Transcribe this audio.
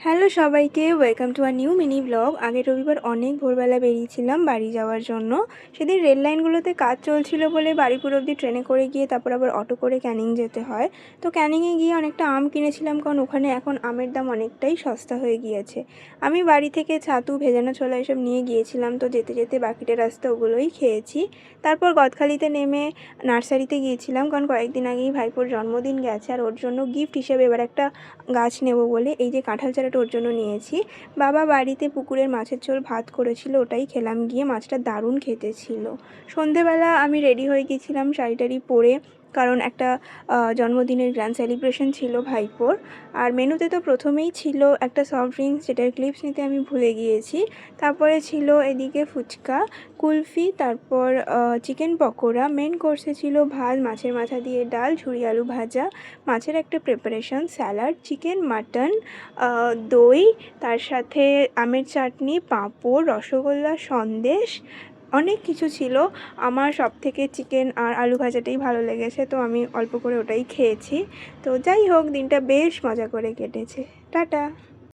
Hello সবাইকে, welcome to a new mini blog. আগের রবিবার অনেক ভোরবেলা বেরিয়েছিলাম বাড়ি যাওয়ার জন্য। সেদিন রেল লাইনগুলোতে কাজ চলছিল বলে বারুইপুর অবধি ট্রেনে করে গিয়ে তারপর আবার অটো করে ক্যানিং যেতে হয়। তো ক্যানিংয়ে গিয়ে অনেকটা আম কিনেছিলাম, কারণ ওখানে এখন আমের দাম অনেকটাই সস্তা হয়ে গিয়েছে। আমি বাড়ি থেকে ছাতু, ভেজানো ছোলা এসব নিয়ে গিয়েছিলাম, তো যেতে যেতে বাকিটা রাস্তা ওগুলোই খেয়েছি। তারপর গদখালিতে নেমে নার্সারিতে গিয়েছিলাম, কারণ কয়েকদিন আগেই ভাইপোর জন্মদিন গেছে, আর ওর জন্য গিফট হিসেবে এবার একটা গাছ নেব বলে এই যে কাঁঠাল চারাটা ওর জন্য নিয়েছি। বাবা বাড়িতে পুকুরের মাছের ঝোল ভাত করেছিল, ওটাই খেলাম গিয়ে। মাছটা দারুণ খেতে ছিল। সন্ধেবেলা আমি রেডি হয়ে গেছিলাম শাড়ি টাড়ি পরে, কারণ একটা জন্মদিনের গ্র্যান্ড সেলিব্রেশন ছিল ভাইপোর। আর মেনুতে তো প্রথমেই ছিল একটা সফট ড্রিঙ্কস, যেটার ক্লিপস নিতে আমি ভুলে গিয়েছি। তারপরে ছিল এদিকে ফুচকা, কুলফি, তারপর চিকেন পকোড়া। মেন কোর্সে ছিল ভাত, মাছের মাথা দিয়ে ডাল, ঝুরি আলু ভাজা, মাছের একটা প্রিপারেশন, স্যালাড, চিকেন, মাটন, দই, তার সাথে আমের চাটনি, পাঁপড়, রসগোল্লা, সন্দেশ, অনেক কিছু ছিল। আমার সবথেকে চিকেন আর আলু ভাজাটাই ভালো লেগেছে, তো আমি অল্প করে ওটাই খেয়েছি। তো যাই হোক, দিনটা বেশ মজা করে কেটেছে। টাটা।